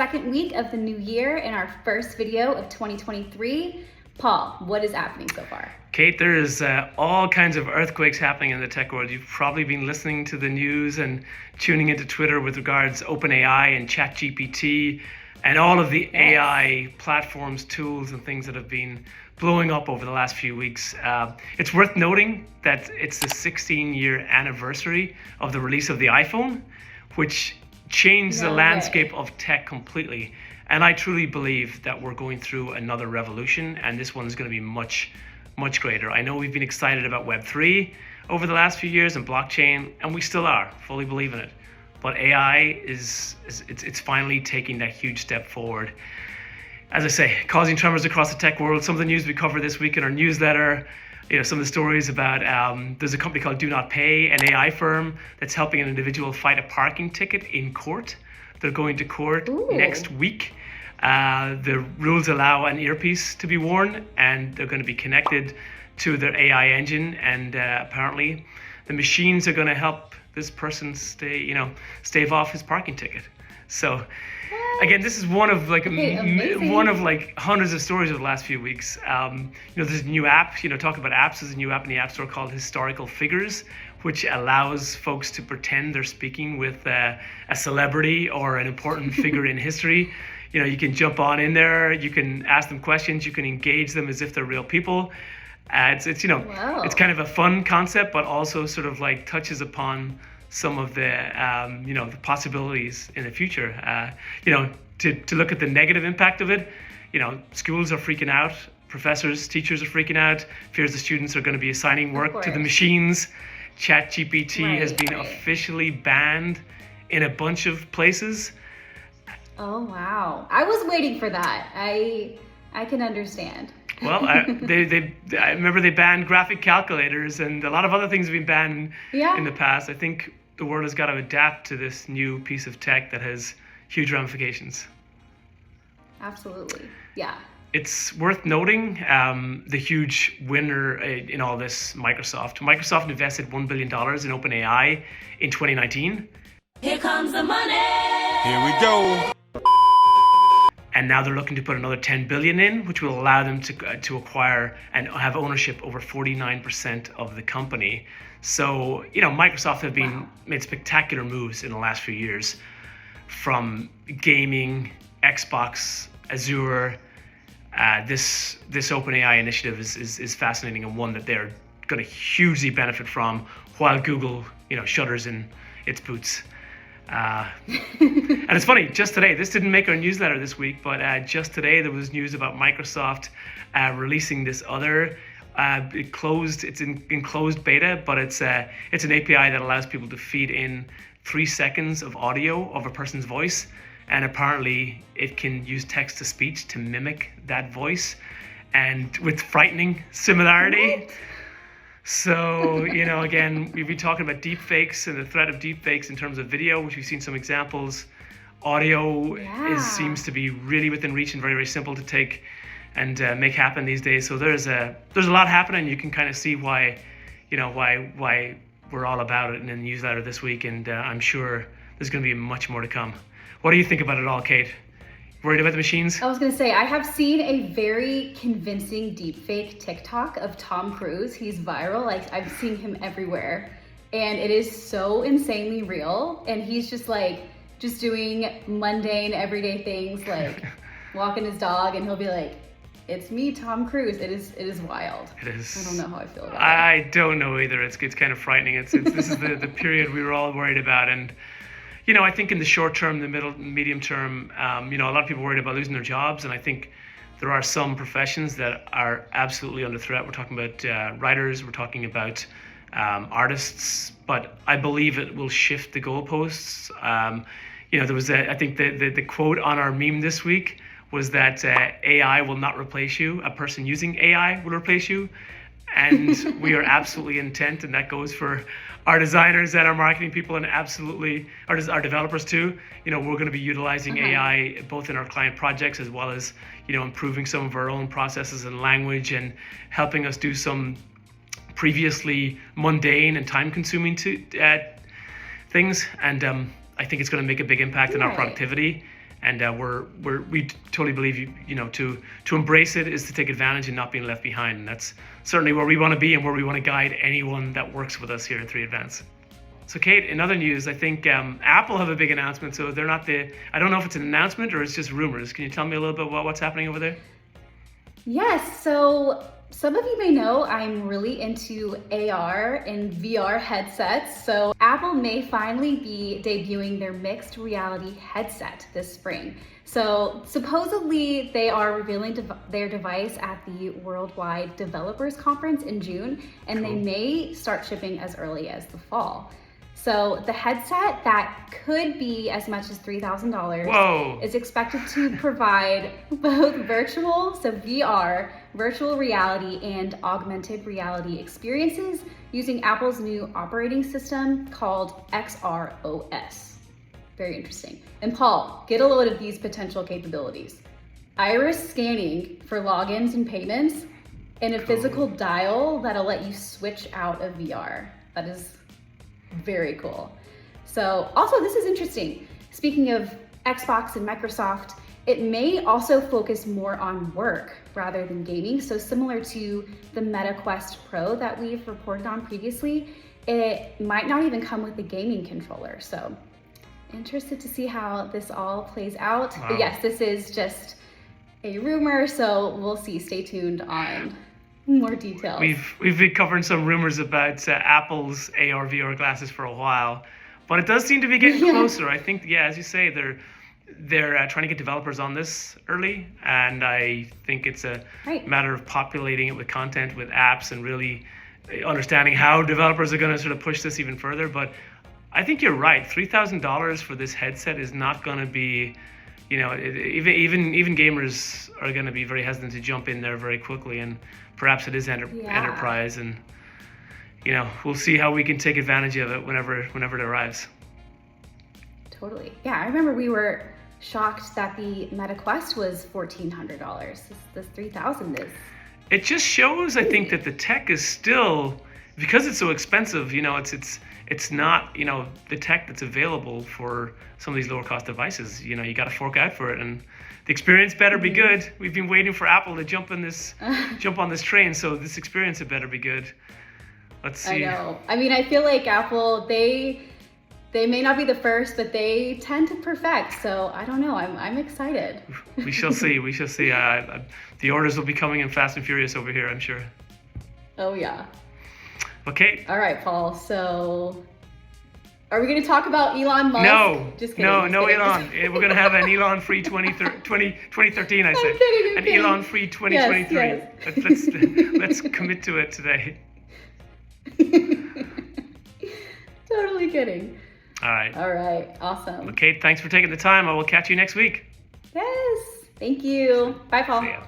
second week of the new year and our first video of 2023. Paul, what is happening so far? Kate, there's all kinds of earthquakes happening in the tech world. You've probably been listening to the news and tuning into Twitter with regards OpenAI and ChatGPT and all of the AI platforms, tools, and things that have been blowing up over the last few weeks. It's worth noting that it's the 16-year anniversary of the release of the iPhone, which changed the landscape of tech completely. And I truly believe that we're going through another revolution, and this one is going to be much greater. I know we've been excited about Web3 over the last few years and blockchain, and we still are, fully believe in it. But AI it's finally taking that huge step forward. As I say, causing tremors across the tech world. Some of the news we cover this week in our newsletter, some of the stories about there's a company called Do Not Pay, an AI firm that's helping an individual fight a parking ticket in court. They're going to court next week. The rules allow an earpiece to be worn, and they're going to be connected to their AI engine. And apparently, the machines are going to help this person stave off his parking ticket. So, again, this is one of hundreds of stories over the last few weeks. There's a new app. Talk about apps. There's a new app in the App Store called Historical Figures, which allows folks to pretend they're speaking with a celebrity or an important figure in history. You can jump on in there, you can ask them questions, you can engage them as if they're real people. It's it's kind of a fun concept, but also sort of like touches upon some of the the possibilities in the future. To look at the negative impact of it, schools are freaking out, professors, teachers are freaking out, fears the students are going to be assigning work to the machines. ChatGPT has been officially banned in a bunch of places. Oh wow! I was waiting for that. I can understand. Well, I remember they banned graphic calculators, and a lot of other things have been banned in the past. I think the world has got to adapt to this new piece of tech that has huge ramifications. Absolutely, yeah. It's worth noting the huge winner in all this, Microsoft. Microsoft invested $1 billion in OpenAI in 2019. Here comes the money. Here we go. And now they're looking to put another $10 billion in, which will allow them to acquire and have ownership over 49% of the company. So, Microsoft have made spectacular moves in the last few years, from gaming, Xbox, Azure. This OpenAI initiative is fascinating, and one that they're going to hugely benefit from, while Google, shudders in its boots. And it's funny, just today, this didn't make our newsletter this week, but just today there was news about Microsoft releasing this other it's in closed beta, but it's an API that allows people to feed in 3 seconds of audio of a person's voice, and apparently it can use text to speech to mimic that voice, and with frightening similarity. What? So, again, we've been talking about deepfakes and the threat of deepfakes in terms of video, which we've seen some examples. Audio seems to be really within reach and very, very simple to take and make happen these days. So there's a lot happening. You can kind of see why we're all about it in the newsletter this week, and I'm sure there's going to be much more to come. What do you think about it all, Kate? Worried about the machines? I was going to say, I have seen a very convincing deepfake TikTok of Tom Cruise. He's viral. I've seen him everywhere. And it is so insanely real. And he's just doing mundane, everyday things, like walking his dog, and he'll be like, "It's me, Tom Cruise." It is wild. It is. I don't know how I feel about it. I don't know either. It's kind of frightening. This is the period we were all worried about. And I think in the short term, the medium term, a lot of people are worried about losing their jobs. And I think there are some professions that are absolutely under threat. We're talking about writers, we're talking about artists, but I believe it will shift the goalposts. There was I think the quote on our meme this week was that AI will not replace you. A person using AI will replace you. And we are absolutely intent, and that goes for our designers and our marketing people, and absolutely our developers too. We're going to be utilizing AI both in our client projects as well as improving some of our own processes and language, and helping us do some previously mundane and time-consuming things. And I think it's going to make a big impact on our productivity. And we totally believe to embrace it is to take advantage and not being left behind. And that's certainly where we want to be and where we want to guide anyone that works with us here at 3Advance. So Kate, in other news, I think Apple have a big announcement. So they're not I don't know if it's an announcement or it's just rumors. Can you tell me a little bit about what's happening over there? Yes, so some of you may know I'm really into AR and VR headsets. So Apple may finally be debuting their mixed reality headset this spring. So supposedly they are revealing their device at the Worldwide Developers Conference in June, and they may start shipping as early as the fall. So the headset that could be as much as $3,000 is expected to provide both VR, virtual reality, and augmented reality experiences using Apple's new operating system called XROS. Very interesting. And Paul, get a load of these potential capabilities. Iris scanning for logins and payments, and a physical dial that'll let you switch out of VR. That is very cool. So also, this is interesting. Speaking of Xbox and Microsoft, it may also focus more on work rather than gaming. So similar to the Meta Quest Pro that we've reported on previously, it might not even come with a gaming controller. So interested to see how this all plays out. Wow. But yes, this is just a rumor, so we'll see. Stay tuned on more details. We've been covering some rumors about Apple's AR VR glasses for a while, but it does seem to be getting closer. I think, as you say, they're trying to get developers on this early, and I think it's a matter of populating it with content, with apps, and really understanding how developers are going to sort of push this even further. But I think you're right. $3,000 for this headset is not going to be, even gamers are going to be very hesitant to jump in there very quickly, and perhaps it is enterprise, and we'll see how we can take advantage of it whenever it arrives. Totally. Yeah, I remember we were shocked that the Meta Quest was $1,400. This $3,000 is. It just shows, I think, that the tech is still, because it's so expensive. It's not the tech that's available for some of these lower cost devices. You got to fork out for it, and the experience better be good. We've been waiting for Apple to jump on this train, so this experience had better be good. Let's see. I know. I mean, I feel like Apple, they may not be the first, but they tend to perfect. So I don't know. I'm excited. We shall see. We shall see. The orders will be coming in fast and furious over here, I'm sure. Oh yeah. Okay. All right, Paul. So are we going to talk about Elon Musk? No. Just kidding. No, Elon. We're going to have an Elon-free 2013, I said. I'm kidding. An Elon-free 2023. Yes. Let's commit to it today. Totally kidding. All right. All right. Awesome. Okay, thanks for taking the time. I will catch you next week. Yes. Thank you. Bye, Paul. See ya.